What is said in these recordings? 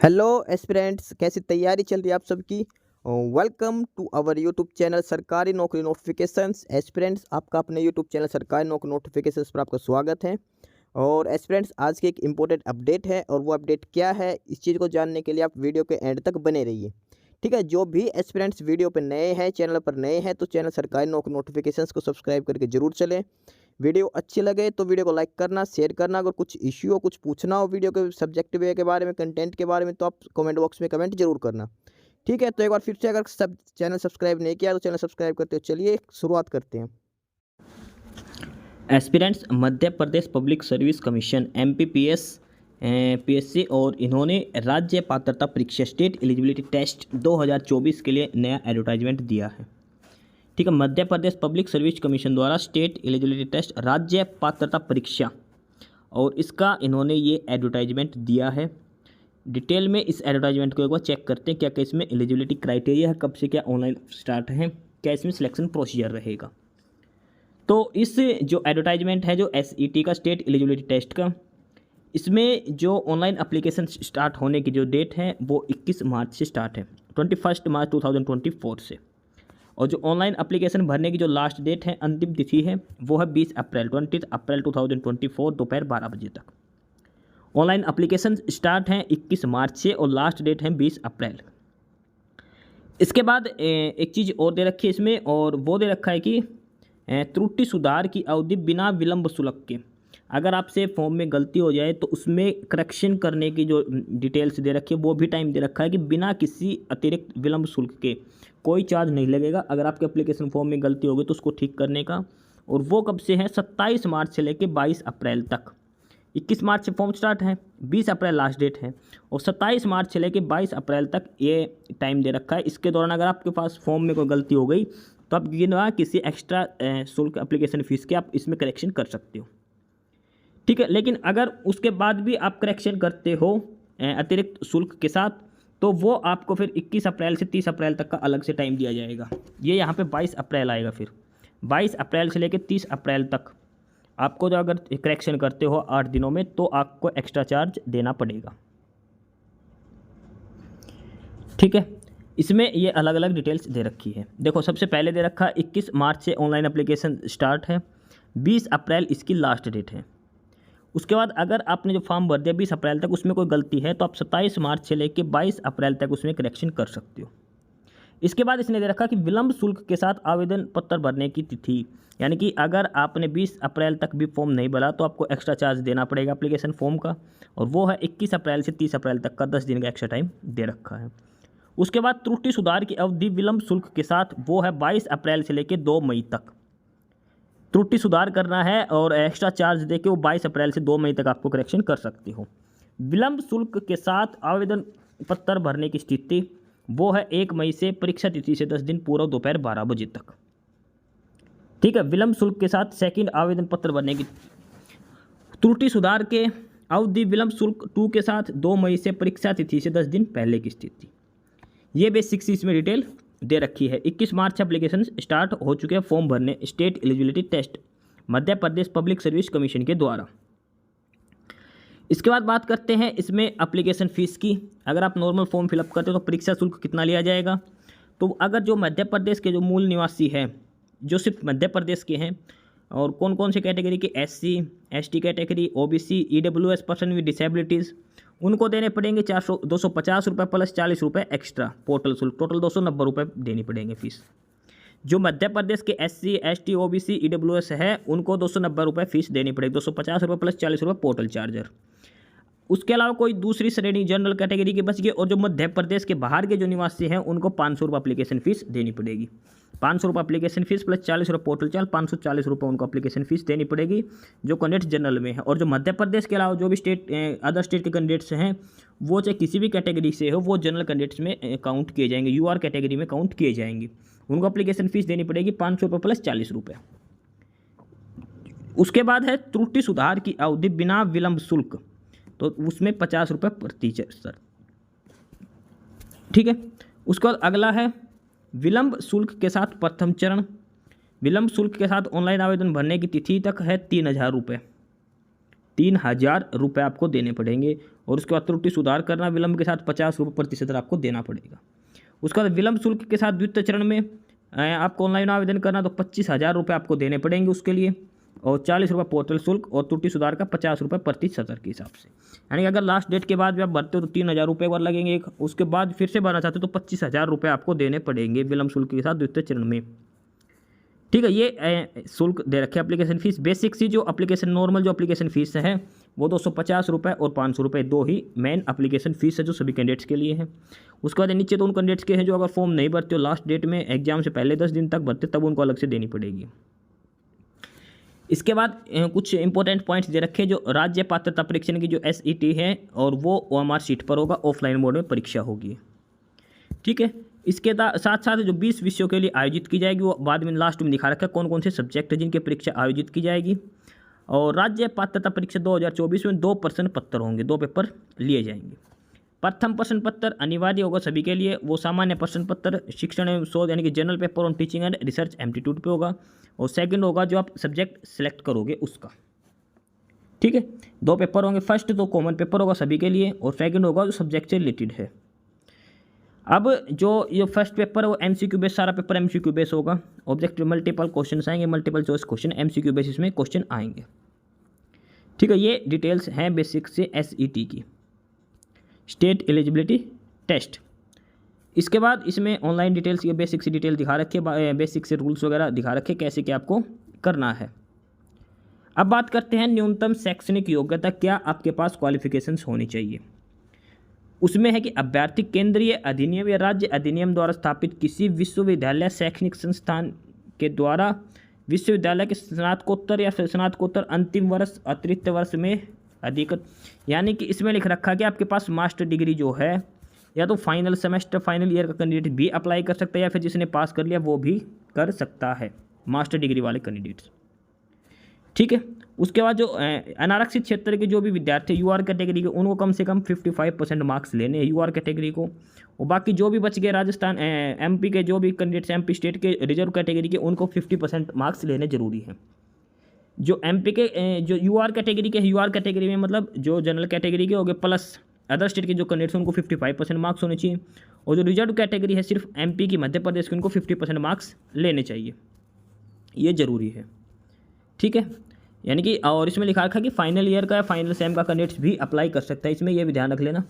Hello aspirants, कैसी तैयारी चल रही है आप सबकी। Welcome to our YouTube channel Sarkari Naukri notifications. Aspirants, आपका अपने YouTube channel Sarkari Naukri notifications पर आपका स्वागत है। और एस्पिरेंट्स, आज की एक इम्पोर्टेंट अपडेट है और वो अपडेट क्या है, इस चीज़ को जानने के लिए आप वीडियो के एंड तक बने रहिए। ठीक है, जो भी एस्पिरेंट्स वीडियो पर नए हैं, चैनल पर नए हैं, तो चैनल सरकारी नौकरी नोटिफिकेशंस को सब्सक्राइब करके जरूर चलें। वीडियो अच्छी लगे तो वीडियो को लाइक करना, शेयर करना। अगर कुछ इश्यू हो, कुछ पूछना हो वीडियो के सब्जेक्ट वे के बारे में, कंटेंट के बारे में, तो आप कमेंट बॉक्स में कमेंट जरूर करना। ठीक है, तो एक बार फिर से, अगर सब चैनल सब्सक्राइब नहीं किया तो चैनल सब्सक्राइब करते हो। चलिए शुरुआत करते हैं। Aspirants Madhya Pradesh public service commission MPPS PSC और इन्होंने राज्य पात्रता परीक्षा स्टेट एलिजिबिलिटी टेस्ट 2024 के लिए नया एडवर्टाइजमेंट दिया है। ठीक है, मध्य प्रदेश पब्लिक सर्विस कमीशन द्वारा स्टेट एलिजिबिलिटी टेस्ट राज्य पात्रता परीक्षा, और इसका इन्होंने ये एडवर्टाइजमेंट दिया है। डिटेल में इस एडवर्टाइजमेंट को एक बार चेक करते हैं, क्या क्या इसमें एलिजिबिलिटी क्राइटेरिया है, कब से क्या ऑनलाइन स्टार्ट है, क्या इसमें सिलेक्शन प्रोसीजर रहेगा। तो इस जो एडवर्टाइजमेंट है जो SET का स्टेट एलिजिबिलिटी टेस्ट का, इसमें जो ऑनलाइन एप्लीकेशन स्टार्ट होने की जो डेट है वो 21 मार्च से स्टार्ट है, 21 मार्च 2024 से। और जो ऑनलाइन एप्लीकेशन भरने की जो लास्ट डेट है, अंतिम तिथि है, वो है 20 अप्रैल 2024 दोपहर 12 बजे तक। ऑनलाइन एप्लीकेशन स्टार्ट हैं 21 मार्च से और लास्ट डेट है 20 अप्रैल। इसके बाद एक चीज़ और दे रखी है इसमें, और वो दे रखा है कि त्रुटि सुधार की अवधि बिना विलंब शुल्क के। अगर आपसे फॉर्म में गलती हो जाए तो उसमें करेक्शन करने की जो डिटेल्स दे रखी है, वो भी टाइम दे रखा है कि बिना किसी अतिरिक्त विलंब शुल्क के कोई चार्ज नहीं लगेगा अगर आपके एप्लीकेशन फॉर्म में गलती हो गई तो उसको ठीक करने का। और वो कब से है, 27 मार्च से लेकर 22 अप्रैल तक। 21 मार्च से फॉर्म स्टार्ट है, 20 अप्रैल लास्ट डेट है, और 27 मार्च से लेकर 22 अप्रैल तक ये टाइम दे रखा है। इसके दौरान अगर आपके पास फॉर्म में कोई गलती हो गई तो आप बिना किसी एक्स्ट्रा शुल्क एप्लीकेशन फ़ीस के आप इसमें करेक्शन कर सकते हो। ठीक है, लेकिन अगर उसके बाद भी आप करेक्शन करते हो अतिरिक्त शुल्क के साथ, तो वो आपको फिर 21 अप्रैल से 30 अप्रैल तक का अलग से टाइम दिया जाएगा। ये यहाँ पे 22 अप्रैल आएगा, फिर 22 अप्रैल से लेकर 30 अप्रैल तक आपको जो अगर करेक्शन करते हो 8 दिनों में, तो आपको एक्स्ट्रा चार्ज देना पड़ेगा। ठीक है, इसमें ये अलग अलग डिटेल्स दे रखी है। देखो, सबसे पहले दे रखा 21 मार्च से ऑनलाइन एप्लीकेशन स्टार्ट है, 20 अप्रैल इसकी लास्ट डेट है। उसके बाद अगर आपने जो फॉर्म भर दिया 20 अप्रैल तक, उसमें कोई गलती है तो आप 27 मार्च से लेकर 22 अप्रैल तक उसमें करेक्शन कर सकते हो। इसके बाद इसने दे रखा कि विलंब शुल्क के साथ आवेदन पत्र भरने की तिथि, यानी कि अगर आपने 20 अप्रैल तक भी फॉर्म नहीं भरा तो आपको एक्स्ट्रा चार्ज देना पड़ेगा एप्लीकेशन फॉर्म का, और वो है 21 अप्रैल से 30 अप्रैल तक का 10 दिन का एक्स्ट्रा टाइम दे रखा है। उसके बाद त्रुटि सुधार की अवधि विलंब शुल्क के साथ, वो है 22 अप्रैल से लेकर 2 मई तक। त्रुटि सुधार करना है और एक्स्ट्रा चार्ज देके वो 22 अप्रैल से 2 मई तक आपको करेक्शन कर सकते हो। विलंब शुल्क के साथ आवेदन पत्र भरने की स्थिति, वो है 1 मई से परीक्षा तिथि से 10 दिन पूर्व दोपहर 12 बजे तक। ठीक है, विलंब शुल्क के साथ सेकंड आवेदन पत्र भरने की त्रुटि सुधार के अवधि विलंब शुल्क 2 के साथ 2 मई से परीक्षा तिथि से 10 दिन पहले की स्थिति। ये बेसिक्स इसमें डिटेल दे रखी है। 21 मार्च एप्लीकेशन स्टार्ट हो चुके हैं फॉर्म भरने state eligibility test Madhya Pradesh public service commission के द्वारा। इसके बाद बात करते हैं इसमें एप्लीकेशन फ़ीस की। अगर आप नॉर्मल फॉर्म फिलअप करते हो तो परीक्षा शुल्क कितना लिया जाएगा। तो अगर जो मध्य प्रदेश के जो मूल निवासी हैं, जो सिर्फ मध्य प्रदेश के हैं, और कौन कौन से कैटेगरी के SC ST category, OBC, EWS person with disabilities, उनको देने पड़ेंगे 250 रुपये प्लस 40 रुपये एक्स्ट्रा पोर्टल शुल्क, टोटल 290 रुपये देनी पड़ेंगे फीस। जो मध्य प्रदेश के SC ST OBC EWS है, उनको 290 रुपये फीस देनी पड़ेगी, 250 रुपये प्लस 40 रुपये पोर्टल चार्जर। उसके अलावा कोई दूसरी श्रेणी जनरल कैटेगरी के बच गए, और जो मध्य प्रदेश के बाहर के जो निवासी हैं उनको 500 रुपये एप्लीकेशन फ़ीस देनी पड़ेगी। 500 रुपये एप्लीकेशन फ़ीस प्लस 40 रुपये पोर्टल चार्ज, 540 रुपये उनको एप्लीकेशन फ़ीस देनी पड़ेगी जो कैंडिडेट जनरल में है। और जो मध्य प्रदेश के अलावा जो भी स्टेट अदर स्टेट के कैंडिडेट्स हैं, वो चाहे किसी भी कैटेगरी से हो, वो जनरल कैंडिडेट्स में काउंट किए जाएंगे, UR कैटेगरी में काउंट किए जाएंगे। उनको एप्लीकेशन फ़ीस देनी पड़ेगी 500 रुपये प्लस 40 रुपये। उसके बाद है त्रुटि सुधार की अवधि बिना विलंब शुल्क, तो उसमें 50 रुपये प्रति सर। ठीक है, उसके बाद अगला है विलंब शुल्क के साथ प्रथम चरण। विलंब शुल्क के साथ ऑनलाइन आवेदन भरने की तिथि तक है 3000 रुपये। 3,000 रुपये आपको देने पड़ेंगे। और उसके बाद त्रुटि सुधार करना विलंब के साथ 50 रुपये प्रतिशत आपको देना पड़ेगा। उसके बाद विलंब शुल्क के साथ द्वितीय चरण में आपको ऑनलाइन आवेदन करना तो 25,000 रुपये आपको देने पड़ेंगे उसके लिए, और 40 रुपये पोर्टल शुल्क, और त्रुटि सुधार का 50 रुपये प्रति सत्र के हिसाब से। यानी कि अगर लास्ट डेट के बाद भी आप भरते हो तो 3,000 रुपये बार लगेंगे एक, उसके बाद फिर से भरना चाहते हो तो 25,000 रुपये आपको देने पड़ेंगे विलंब शुल्क के साथ द्वितीय चरण में। ठीक है, ये शुल्क दे रखे एप्लीकेशन फीस। बेसिक सी जो एप्लीकेशन नॉर्मल जो एप्लीकेशन फीस है वो 250 रुपये और 500 रुपये, दो ही मेन एप्लीकेशन फीस है जो सभी कैंडिडेट्स के लिए है। उसके बाद नीचे तो उन कैंडिडेट्स के हैं जो अगर फॉर्म नहीं भरते हो लास्ट डेट में एग्जाम से पहले 10 दिन तक भरते तब उनको अलग से देनी पड़ेगी। इसके बाद कुछ इंपॉर्टेंट पॉइंट्स दे रखे जो राज्य पात्रता परीक्षण की जो SET है और वो OMR सीट पर होगा, ऑफलाइन मोड में परीक्षा होगी। ठीक है, इसके साथ साथ जो 20 विषयों के लिए आयोजित की जाएगी वो बाद में लास्ट में दिखा रखा है कौन कौन से सब्जेक्ट है जिनकी परीक्षा आयोजित की जाएगी। और राज्य पात्रता परीक्षा 2024 में 2 प्रश्न पत्र होंगे, 2 पेपर लिए जाएंगे। प्रथम प्रश्न पत्र अनिवार्य होगा सभी के लिए, वो सामान्य प्रश्न पत्र शिक्षण एवं शोध यानी कि general paper on teaching and research aptitude पे होगा। और सेकंड होगा जो आप सब्जेक्ट सेलेक्ट करोगे उसका। ठीक है, 2 पेपर होंगे। फर्स्ट तो कॉमन पेपर होगा सभी के लिए, और सेकंड होगा जो सब्जेक्ट से रिलेटेड है। अब जो ये फर्स्ट पेपर है वो MCQ बेस, सारा पेपर MCQ बेस होगा। ऑब्जेक्टिव मल्टीपल क्वेश्चन आएंगे, multiple choice question MCQ basis में क्वेश्चन आएंगे। ठीक है, ये डिटेल्स हैं बेसिक से SET की, स्टेट एलिजिबिलिटी टेस्ट। इसके बाद इसमें ऑनलाइन डिटेल्स, ये बेसिक से डिटेल दिखा रखे, बेसिक से रूल्स वगैरह दिखा रखे कैसे क्या आपको करना है। अब बात करते हैं न्यूनतम शैक्षणिक योग्यता, क्या आपके पास क्वालिफिकेशंस होनी चाहिए। उसमें है कि अभ्यर्थी केंद्रीय अधिनियम या राज्य अधिनियम द्वारा स्थापित किसी विश्वविद्यालय शैक्षणिक संस्थान के द्वारा विश्वविद्यालय के स्नातकोत्तर या स्नातकोत्तर अंतिम वर्ष अतिरिक्त वर्ष में अधिक, यानी कि इसमें लिख रखा है कि आपके पास मास्टर डिग्री जो है या तो फाइनल सेमेस्टर फाइनल ईयर का कैंडिडेट भी अप्लाई कर सकता है, या फिर जिसने पास कर लिया वो भी कर सकता है, मास्टर डिग्री वाले कैंडिडेट्स। ठीक है, उसके बाद जो अनारक्षित क्षेत्र के जो भी विद्यार्थी UR कैटेगरी के उनको कम से कम 55% मार्क्स लेने हैं UR कैटेगरी को। और बाकी जो भी बच गए राजस्थान MP के जो भी कैंडिडेट्स MP स्टेट के रिजर्व कैटेगरी के उनको 50% मार्क्स लेने जरूरी हैं। जो MP के जो UR कैटेगरी के UR कैटेगरी में मतलब जो जनरल कैटेगरी के हो गए प्लस अदर स्टेट के जो कैंडिडेट्स उनको 55% मार्क्स होने चाहिए। और जो रिजर्व कैटेगरी है सिर्फ MP की मध्य प्रदेश के उनको 50% मार्क्स लेने चाहिए, ये ज़रूरी है। ठीक है, यानी कि और इसमें लिखा रखा कि फाइनल ईयर का या फाइनल सेम का कैंडिडेट्स भी अप्लाई कर सकता है, इसमें ये भी ध्यान रख लेना।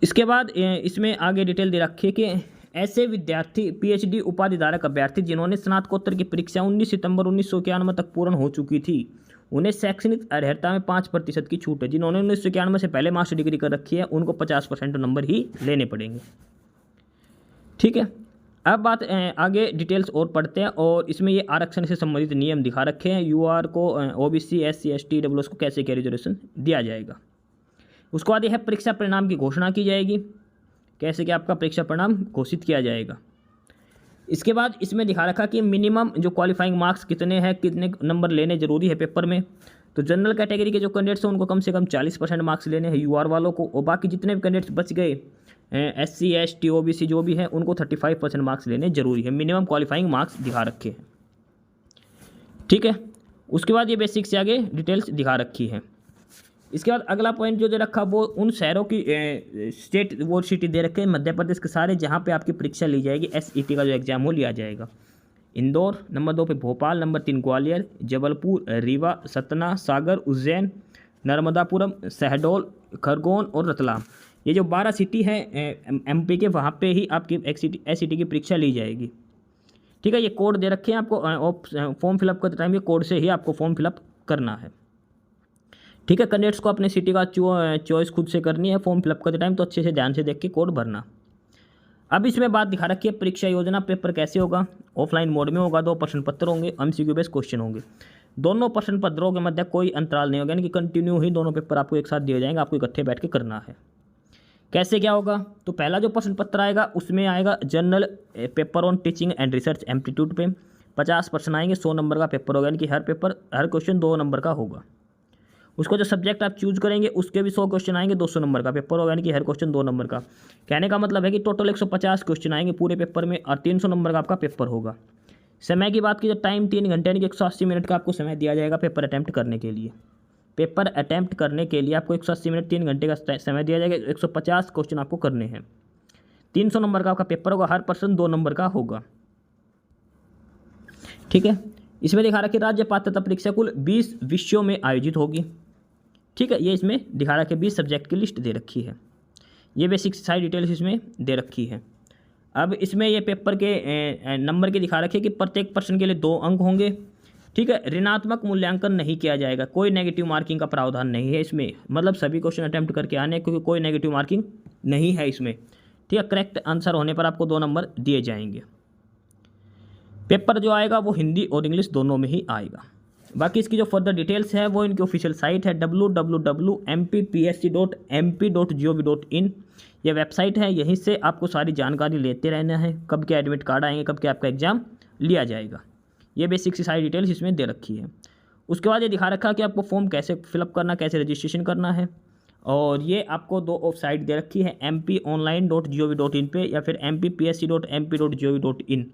इसके बाद इसमें आगे डिटेल दे रखी है कि ऐसे विद्यार्थी PhD उपाधि धारक अभ्यर्थी जिन्होंने स्नातकोत्तर की परीक्षा 19 सितंबर 1991 तक पूर्ण हो चुकी थी उन्हें शैक्षणिक अर्हता में 5% की छूट है। जिन्होंने 1991 से पहले मास्टर डिग्री कर रखी है उनको 50% नंबर ही लेने पड़ेंगे। ठीक है, अब बात आगे डिटेल्स और पढ़ते हैं। और इसमें ये आरक्षण से संबंधित नियम दिखा रखे हैं, UR को OBC SC ST EWS को कैसे क्या रिजर्वेशन दिया जाएगा। उसके बाद यह है परीक्षा परिणाम की घोषणा की जाएगी, कैसे क्या आपका परीक्षा परिणाम घोषित किया जाएगा। इसके बाद इसमें दिखा रखा कि मिनिमम जो क्वालिफाइंग मार्क्स कितने हैं, कितने नंबर लेने जरूरी है पेपर में। तो जनरल कैटेगरी के जो कैंडिडेट्स हैं उनको कम से कम 40% मार्क्स लेने हैं UR वालों को, और बाकी जितने भी कैंडिडेट्स बच गए SC ST OBC जो भी है उनको 35% मार्क्स लेने जरूरी है, मिनिमम क्वालिफाइंग मार्क्स दिखा रखे हैं। ठीक है, उसके बाद ये बेसिक से आगे डिटेल्स दिखा रखी है। इसके बाद अगला पॉइंट जो दे रखा वो उन शहरों की स्टेट वो सिटी दे रखे हैं मध्य प्रदेश के सारे जहाँ पे आपकी परीक्षा ली जाएगी, SET का जो एग्जाम हो लिया जाएगा। इंदौर, नंबर 2 पे भोपाल, नंबर 3 ग्वालियर, जबलपुर, रीवा, सतना, सागर, उज्जैन, नर्मदापुरम, शहडोल, खरगोन और रतलाम। ये जो 12 सिटी है MP के, वहाँ पे ही आपकी SET की परीक्षा ली जाएगी। ठीक है, ये कोड दे रखे हैं आपको फॉर्म फिलअप करते टाइम, ये कोड से ही आपको फॉर्म फिलअप करना है। ठीक है, कैंडिडेट्स को अपने सिटी का चॉइस खुद से करनी है फॉर्म फिलअप करते टाइम, तो अच्छे से ध्यान से देख के कोड भरना। अब इसमें बात दिखा रखी है परीक्षा योजना, पेपर कैसे होगा, ऑफलाइन मोड में होगा, 2 प्रश्न पत्र होंगे, MCQ बेस्ड क्वेश्चन होंगे। दोनों प्रश्न पत्रों के मध्य कोई अंतराल नहीं होगा, यानी कि कंटिन्यू ही दोनों पेपर आपको एक साथ दिए जाएंगे, आपको इकट्ठे बैठ के करना है। कैसे क्या होगा, तो पहला जो प्रश्न पत्र आएगा उसमें आएगा general paper on teaching and research aptitude पे 50 प्रश्न आएंगे, 100 नंबर का पेपर होगा, यानी कि हर क्वेश्चन 2 नंबर का होगा। उसको जो सब्जेक्ट आप चूज करेंगे उसके भी 100 क्वेश्चन आएंगे, 200 नंबर का पेपर होगा, यानी कि हर क्वेश्चन 2 नंबर का। कहने का मतलब है कि टोटल 150 क्वेश्चन आएंगे पूरे पेपर में और 300 नंबर का आपका पेपर होगा। समय की बात की तो टाइम 3 घंटे यानी कि 180 मिनट का आपको समय दिया जाएगा पेपर अटैम्प्ट करने के लिए। पेपर अटैम्प्ट करने के लिए आपको 180 मिनट 3 घंटे का समय दिया जाएगा। 150 क्वेश्चन आपको करने हैं। 300 नंबर का आपका पेपर होगा, हर पर्सन 2 नंबर का होगा। ठीक है, इसमें दिखा रहा है कि राज्य पात्रता परीक्षा कुल 20 विषयों में आयोजित होगी। ठीक है, ये इसमें दिखा रहा है कि 20 सब्जेक्ट की लिस्ट दे रखी है। ये बेसिक सारी डिटेल्स इसमें दे रखी है। अब इसमें ये पेपर के नंबर के दिखा रखे कि प्रत्येक पर्सन के लिए 2 अंक होंगे। ठीक है, ऋणात्मक मूल्यांकन नहीं किया जाएगा, कोई नेगेटिव मार्किंग का प्रावधान नहीं है इसमें, मतलब सभी क्वेश्चन अटैम्प्ट करके आने, क्योंकि कोई नेगेटिव मार्किंग नहीं है इसमें। ठीक है, करेक्ट आंसर होने पर आपको 2 नंबर दिए जाएंगे। पेपर जो आएगा वो हिंदी और इंग्लिश दोनों में ही आएगा। बाकी इसकी जो फर्दर डिटेल्स है वो इनकी ऑफिशियल साइट है www.mpsc.mp.gov.in। ये वेबसाइट है, यहीं से आपको सारी जानकारी लेते रहना है, कब के एडमिट कार्ड आएंगे, कब के आपका एग्ज़ाम लिया जाएगा। ये बेसिक सी सारी डिटेल्स इसमें दे रखी है। उसके बाद ये दिखा रखा है कि आपको फॉर्म कैसे फिलअप करना, कैसे रजिस्ट्रेशन करना है, और ये आपको 2 वेबसाइट दे रखी है, mponline.gov.in पे या फिर mpsc.mp.gov.in।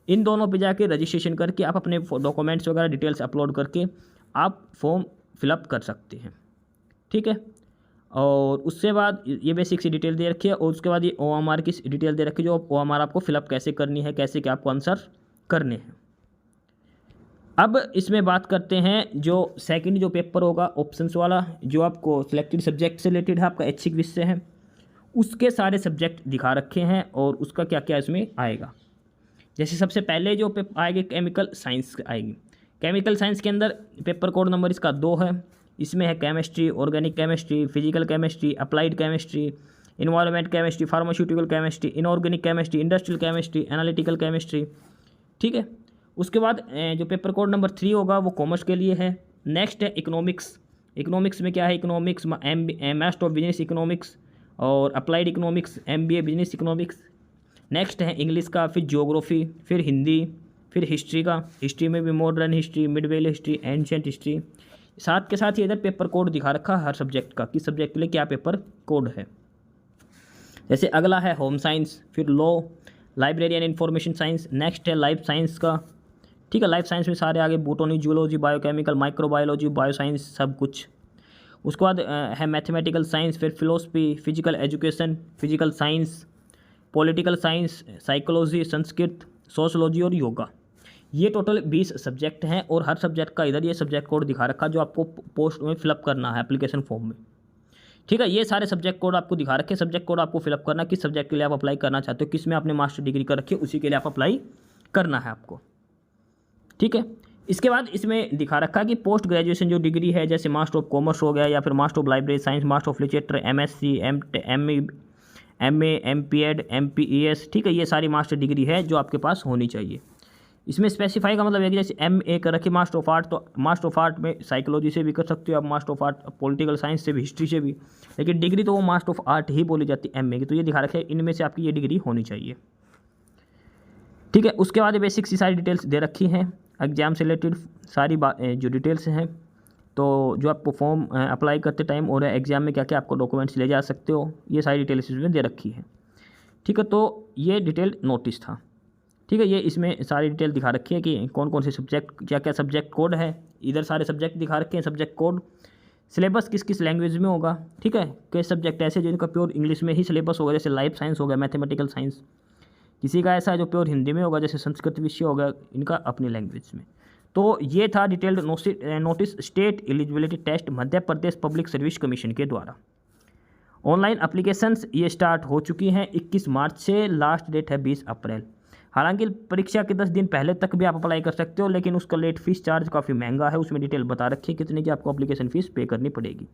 इन दोनों पे जाके रजिस्ट्रेशन करके आप अपने डॉक्यूमेंट्स वगैरह डिटेल्स अपलोड करके आप फॉर्म फिलअप कर सकते हैं। ठीक है, और उससे बाद ये बेसिक सी डिटेल दे रखी है, और उसके बाद ये OMR की डिटेल दे रखी है, जो OMR आपको फिलअप कैसे करनी है, कैसे क्या आपको आंसर करने हैं। अब इसमें बात करते हैं जो सेकंड जो पेपर होगा ऑप्शंस वाला, जो आपको सिलेक्टेड सब्जेक्ट से रिलेटेड है, आपका ऐच्छिक विषय है, उसके सारे सब्जेक्ट दिखा रखे हैं और उसका क्या क्या इसमें आएगा। जैसे सबसे पहले जो आएगी केमिकल साइंस आएगी। केमिकल साइंस के अंदर पेपर कोड नंबर इसका 2 है। इसमें है chemistry, organic chemistry, physical chemistry, applied chemistry, environment chemistry, pharmaceutical chemistry, inorganic chemistry, industrial chemistry, analytical chemistry. ठीक है, उसके बाद जो पेपर कोड नंबर 3 होगा वो कॉमर्स के लिए है। नेक्स्ट है इकोनॉमिक्स। इकोनॉमिक्स में क्या है, economics master of business economics और applied economics, MBA business economics. Next है इंग्लिश का, फिर ज्योग्राफी, फिर हिंदी, फिर हिस्ट्री का। हिस्ट्री में भी modern history, Midvale history, ancient history. साथ के साथ ही इधर पेपर कोड दिखा रखा है हर सब्जेक्ट का, किस सब्जेक्ट के लिए क्या पेपर कोड है। जैसे अगला है होम साइंस, फिर law, library and information science. Next है लाइफ साइंस का। ठीक है, लाइफ साइंस में सारे आगे botany, zoology, biochemical, microbiology, bioscience सब कुछ। उसके बाद है मैथमेटिकल साइंस, फिर philosophy, physical education, physical science, political science, psychology, Sanskrit, sociology और योगा। ये टोटल 20 सब्जेक्ट हैं और हर सब्जेक्ट का इधर ये सब्जेक्ट कोड दिखा रखा जो आपको पोस्ट में फिलअप करना है एप्लीकेशन फॉर्म में। ठीक है, ये सारे सब्जेक्ट कोड आपको दिखा रखे। सब्जेक्ट कोड आपको फिलअप करना, किस सब्जेक्ट के लिए आप अप्लाई करना चाहते हो, किस में आपने मास्टर डिग्री कर रखी है, उसी के लिए आप अप्लाई करना है आपको। ठीक है, इसके बाद इसमें दिखा रखा है कि पोस्ट ग्रेजुएशन जो डिग्री है, जैसे मास्टर ऑफ कॉमर्स हो गया या फिर master of library science, master of literature, MSc, MA, MPEd, MPES। ठीक है, ये सारी मास्टर डिग्री है जो आपके पास होनी चाहिए। इसमें स्पेसिफाई का मतलब है कि जैसे MA कर रखी मास्टर ऑफ आर्ट, तो मास्टर ऑफ आर्ट में साइकोलॉजी से भी कर सकते हो आप, master of art political science से भी, हिस्ट्री से भी, लेकिन डिग्री तो वो मास्टर ऑफ आर्ट ही बोली जाती है MA की। तो ये दिखा रखे इनमें से आपकी ये डिग्री होनी चाहिए। ठीक है, उसके बाद बेसिक सी सारी डिटेल्स दे रखी हैं एग्जाम से रिलेटेड सारी जो डिटेल्स हैं। तो जो आपको फॉर्म अप्लाई करते टाइम और एग्ज़ाम में क्या क्या आपको डॉक्यूमेंट्स ले जा सकते हो, ये सारी डिटेल्स इसमें दे रखी है। ठीक है, तो ये डिटेल नोटिस था। ठीक है, ये इसमें सारी डिटेल दिखा रखी है कि कौन कौन से सब्जेक्ट, क्या क्या सब्जेक्ट कोड है। इधर सारे सब्जेक्ट दिखा रखे हैं, सब्जेक्ट कोड, सिलेबस किस किस लैंग्वेज में होगा। ठीक है, कई सब्जेक्ट ऐसे जिनका प्योर इंग्लिश में ही सिलेबस होगा, जैसे लाइफ साइंस हो गया, मैथमेटिकल साइंस। किसी का ऐसा है जो प्योर हिंदी में होगा, जैसे संस्कृत विषय हो गया, इनका अपनी लैंग्वेज में। तो ये था detailed notice state eligibility test Madhya Pradesh public service commission के द्वारा। ऑनलाइन एप्लीकेशंस ये स्टार्ट हो चुकी हैं 21 मार्च से, लास्ट डेट है 20 अप्रैल। हालांकि परीक्षा के 10 दिन पहले तक भी आप अप्लाई कर सकते हो, लेकिन उसका लेट फीस चार्ज काफ़ी महंगा है, उसमें डिटेल बता रखी है कितने की आपको एप्लीकेशन फ़ीस पे करनी पड़ेगी।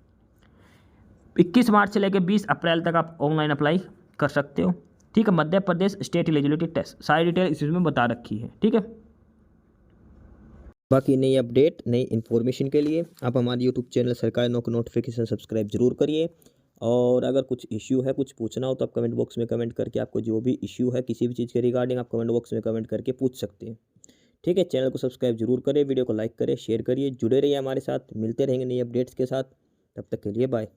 21 मार्च से लेकर 20 अप्रैल तक आप ऑनलाइन अप्लाई कर सकते हो। ठीक है, Madhya Pradesh state eligibility test सारी डिटेल इसमें बता रखी है। ठीक है, बाकी नई अपडेट, नई इन्फॉर्मेशन के लिए आप हमारे यूट्यूब चैनल सरकारी नौकरी नोटिफिकेशन सब्सक्राइब जरूर करिए। और अगर कुछ इश्यू है, कुछ पूछना हो, तो आप कमेंट बॉक्स में कमेंट करके आपको जो भी इश्यू है किसी भी चीज़ के रिगार्डिंग आप कमेंट बॉक्स में कमेंट करके पूछ सकते हैं। ठीक है, चैनल को सब्सक्राइब जरूर करें, वीडियो को लाइक करें, शेयर करिए, जुड़े रहिए हमारे साथ। मिलते रहेंगे नई अपडेट्स के साथ, तब तक के लिए बाय।